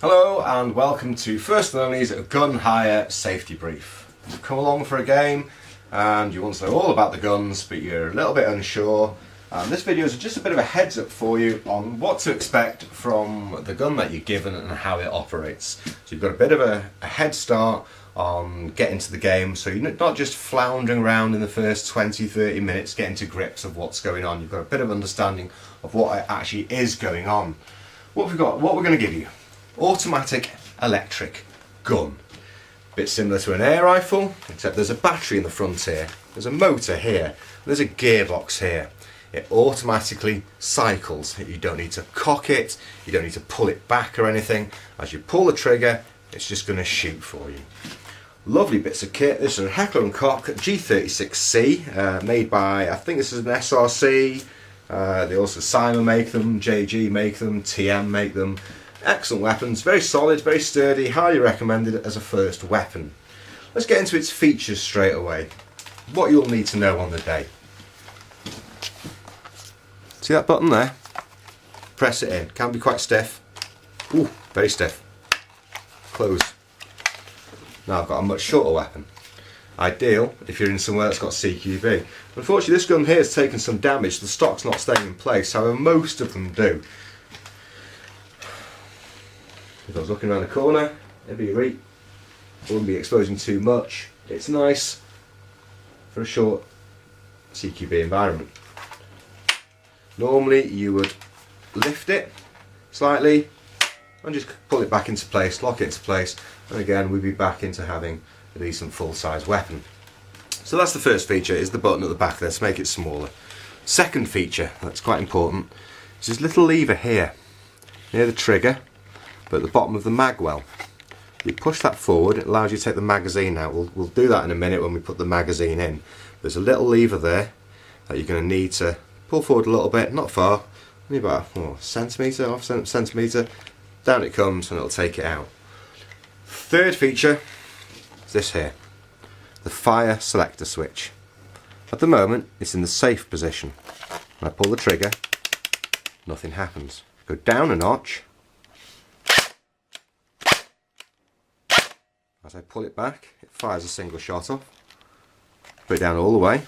Hello and welcome to First and Only's Gun Hire Safety Brief. You've come along for a game and you want to know all about the guns but you're a little bit unsure. And this video is just a bit of a heads up for you on what to expect from the gun that you're given and how it operates. So you've got a bit of a head start on getting to the game, so you're not just floundering around in the first 20-30 minutes getting to grips of what's going on. You've got a bit of understanding of what actually is going on. What we've got, what we're going to give you: automatic electric gun. Bit similar to an air rifle, except there's a battery in the front here, there's a motor here, there's a gearbox here. It automatically cycles. You don't need to cock it, you don't need to pull it back or anything. As you pull the trigger, it's just going to shoot for you. Lovely bits of kit. This is a Heckler & Koch G36c, made by, I think this is an SRC. They also Simon make them, JG make them, TM make them. Excellent weapons, very solid, very sturdy, highly recommended as a first weapon. Let's get into its features straight away. What you'll need to know on the day. See that button there? Press it in. Can be quite stiff. Ooh, very stiff. Close. Now I've got a much shorter weapon. Ideal if you're in somewhere that's got CQB. Unfortunately this gun here has taken some damage. The stock's not staying in place, however most of them do. If I was looking around the corner, it'd be right. I wouldn't be exposing too much. It's nice for a short CQB environment. Normally you would lift it slightly and just pull it back into place, lock it into place, and again we'd be back into having a decent full-size weapon. So that's the first feature, is the button at the back there to make it smaller. Second feature that's quite important is this little lever here near the trigger but at the bottom of the mag well. You push that forward, it allows you to take the magazine out. We'll do that in a minute when we put the magazine in. There's a little lever there that you're going to need to pull forward a little bit, not far, only about a centimetre, half centimetre. Down it comes and it'll take it out. Third feature is this here, the fire selector switch. At the moment it's in the safe position. When I pull the trigger, nothing happens. Go down a notch. As I pull it back, it fires a single shot off. Put it down all the way.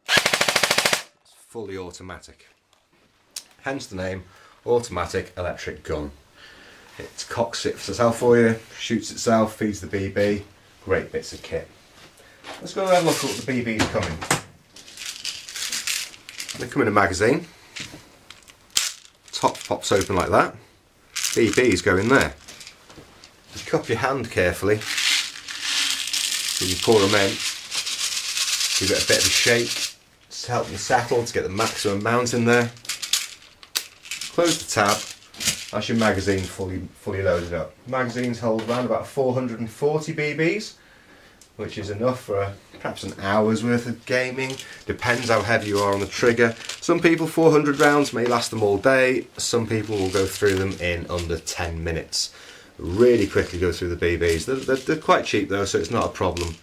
It's fully automatic. Hence the name, automatic electric gun. It cocks itself for you, shoots itself, feeds the BB. Great bits of kit. Let's go and have a look at what the BBs come in. They come in a magazine. Top pops open like that. BBs go in there. You cup your hand carefully. So you pour them in. Give it a bit of a shake to help them settle, to get the maximum amount in there. Close the tab. That's your magazine fully loaded up. Magazines hold around about 440 BBs, which is enough for perhaps an hour's worth of gaming. Depends how heavy you are on the trigger. Some people, 400 rounds may last them all day. Some people will go through them in under 10 minutes. Really quickly go through the BBs. They're quite cheap though, so it's not a problem.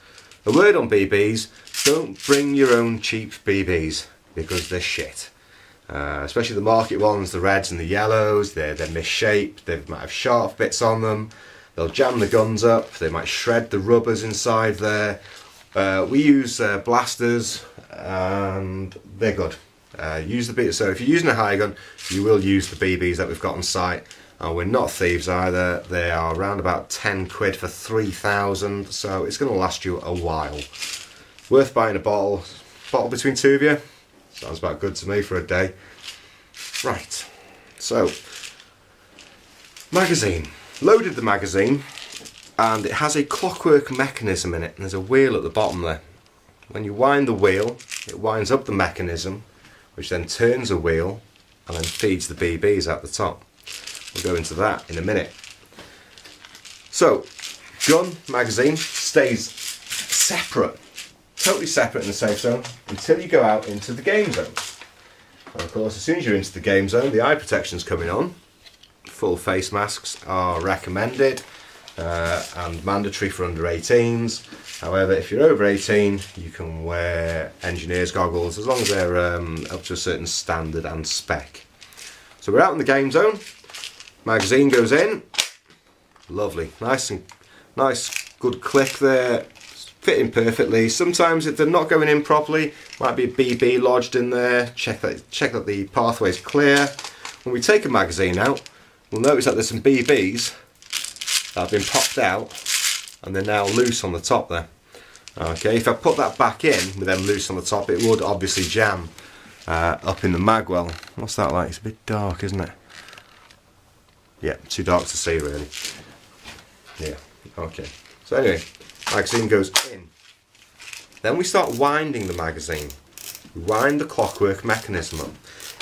A word on BBs: don't bring your own cheap BBs because they're shit. Especially the market ones, the reds and the yellows. They're misshaped. They might have sharp bits on them. They'll jam the guns up. They might shred the rubbers inside there. We use blasters, and they're good. Use the BBs. So if you're using a high gun, you will use the BBs that we've got on site. And we're not thieves either. They are around about 10 quid for 3,000, so it's going to last you a while. Worth buying a bottle between two of you. Sounds about good to me for a day. Right, so magazine. Loaded the magazine, and it has a clockwork mechanism in it, and there's a wheel at the bottom there. When you wind the wheel, it winds up the mechanism, which then turns a wheel and then feeds the BBs out the top. We'll go into that in a minute. So, gun magazine stays separate, totally separate in the safe zone until you go out into the game zone. And of course, as soon as you're into the game zone, the eye protection's coming on. Full face masks are recommended and mandatory for under 18s. However, if you're over 18, you can wear engineer's goggles as long as they're up to a certain standard and spec. So we're out in the game zone. Magazine goes in. Lovely, nice, good click there. Fitting perfectly. Sometimes if they're not going in properly, might be a BB lodged in there. Check that the pathway is clear. When we take a magazine out, we'll notice that there's some BBs that have been popped out and they're now loose on the top there. Okay, if I put that back in with them loose on the top, it would obviously jam up in the mag well. What's that like? It's a bit dark, isn't it? Yeah, too dark to see really. Yeah, okay. So anyway, magazine goes in. Then we start winding the magazine. We wind the clockwork mechanism up.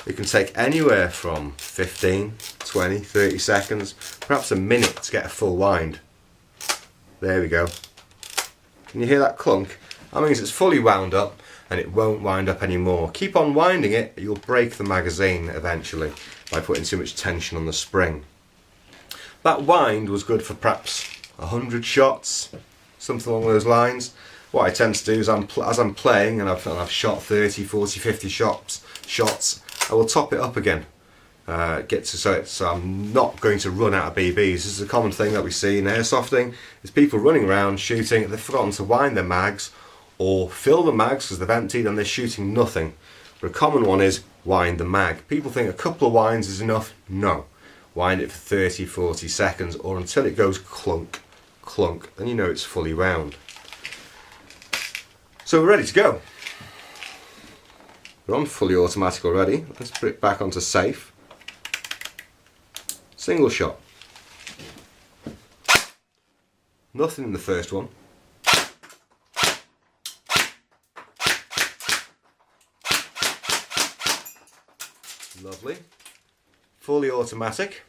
It can take anywhere from 15, 20, 30 seconds, perhaps a minute to get a full wind. There we go. Can you hear that clunk? That means it's fully wound up and it won't wind up anymore. Keep on winding it, you'll break the magazine eventually by putting too much tension on the spring. That wind was good for perhaps 100 shots, something along those lines. What I tend to do is as I'm playing and I've shot 30, 40, 50 shots, I will top it up again. So I'm not going to run out of BBs. This is a common thing that we see in airsofting, is people running around shooting, they've forgotten to wind their mags or fill the mags because they've emptied and they're shooting nothing. But a common one is wind the mag. People think a couple of winds is enough. No. Wind it for 30, 40 seconds or until it goes clunk, clunk, then you know it's fully wound. So we're ready to go. We're on fully automatic already. Let's put it back onto safe. Single shot. Nothing in the first one. Lovely. Fully automatic.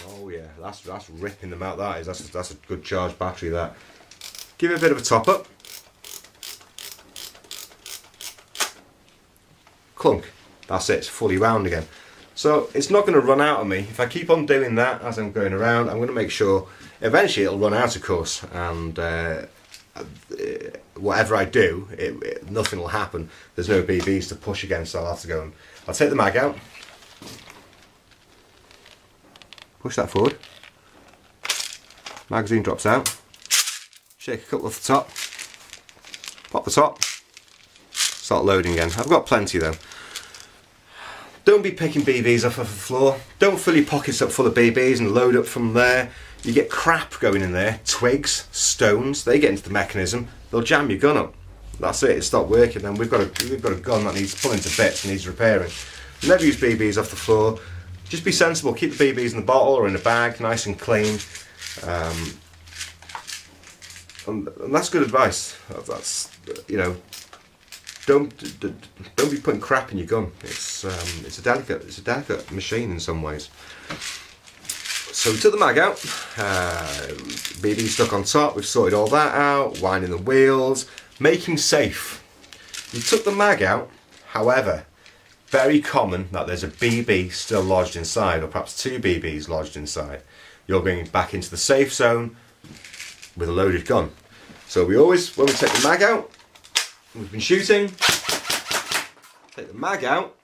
Oh yeah, that's ripping them out. That is. That's a good charged battery. That. Give it a bit of a top up. Clunk. That's it. It's fully wound again. So it's not going to run out of me. If I keep on doing that as I'm going around, I'm going to make sure eventually it'll run out, of course, and whatever I do, nothing will happen. There's no BBs to push against, so I'll have to go and I'll take the mag out, push that forward, magazine drops out, shake a couple off the top, pop the top, start loading again. I've got plenty though. Don't be picking BBs off of the floor. Don't fill your pockets up full of BBs and load up from there. You get crap going in there, twigs, stones, they get into the mechanism, they'll jam your gun up. That's it, it stopped working. Then we've got a gun that needs pulling to bits and needs repairing. Never use BBs off the floor. Just be sensible, keep the BBs in the bottle or in a bag, nice and clean. And that's good advice. That's, you know, don't be putting crap in your gun. It's a delicate machine in some ways. So we took the mag out, BB stuck on top, we've sorted all that out, winding the wheels, making safe. We took the mag out, however, very common that there's a BB still lodged inside, or perhaps two BBs lodged inside. You're going back into the safe zone with a loaded gun. So we always, when we take the mag out, we've been shooting, take the mag out,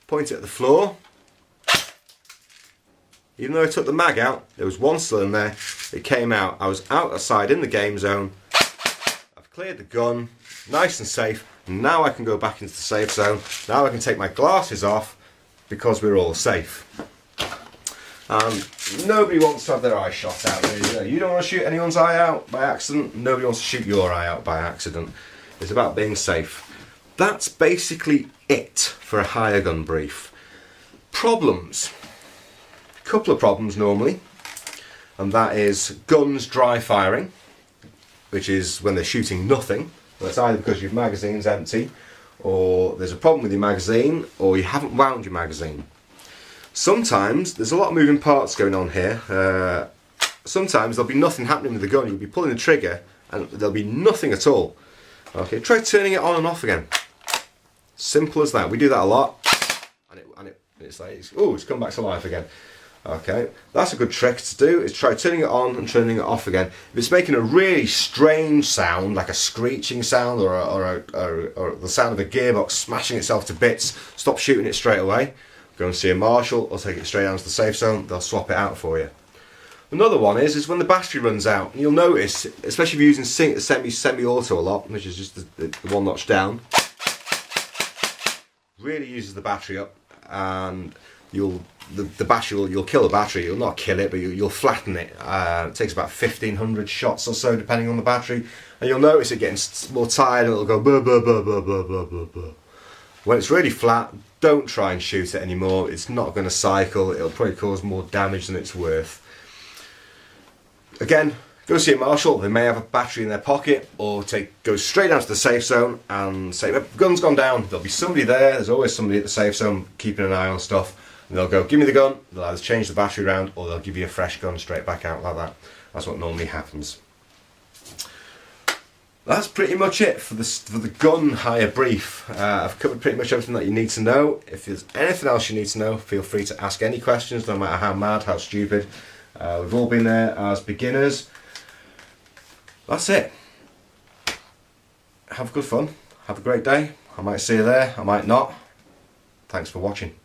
point it at the floor. Even though I took the mag out, there was one still in there, it came out. I was outside in the game zone, I've cleared the gun, nice and safe, and now I can go back into the safe zone. Now I can take my glasses off because we're all safe. Nobody wants to have their eye shot out really. You don't want to shoot anyone's eye out by accident, nobody wants to shoot your eye out by accident. It's about being safe. That's basically it for a hire gun brief. Problems. Couple of problems normally, and that is guns dry firing, which is when they're shooting nothing. Well, it's either because your magazine's empty, or there's a problem with your magazine, or you haven't wound your magazine. Sometimes there's a lot of moving parts going on here. Sometimes there'll be nothing happening with the gun. You'll be pulling the trigger and there'll be nothing at all. Okay, try turning it on and off again. Simple as that. We do that a lot, and it's like, oh, it's come back to life again. Okay, that's a good trick to do, is try turning it on and turning it off again. If it's making a really strange sound, like a screeching sound or the sound of a gearbox smashing itself to bits, stop shooting it straight away. Go and see a marshal or take it straight down to the safe zone, they'll swap it out for you. Another one is when the battery runs out. You'll notice, especially if you're using semi-auto a lot, which is just the one notch down, really uses the battery up, and you'll kill the battery. You'll not kill it, but you'll flatten it. It takes about 1,500 shots or so, depending on the battery, and you'll notice it getting more tired, and it'll go blah, blah, blah, blah, blah, blah, blah, blah. When it's really flat, don't try and shoot it anymore. It's not going to cycle. It'll probably cause more damage than it's worth. Again, go see a marshal. They may have a battery in their pocket, or go straight down to the safe zone and say, gun's gone down. There'll be somebody there. There's always somebody at the safe zone keeping an eye on stuff. And they'll go, give me the gun. They'll either change the battery around, or they'll give you a fresh gun straight back out like that. That's what normally happens. That's pretty much it for the gun hire brief. I've covered pretty much everything that you need to know. If there's anything else you need to know, feel free to ask any questions, no matter how mad, how stupid. We've all been there as beginners. That's it. Have good fun. Have a great day. I might see you there, I might not. Thanks for watching.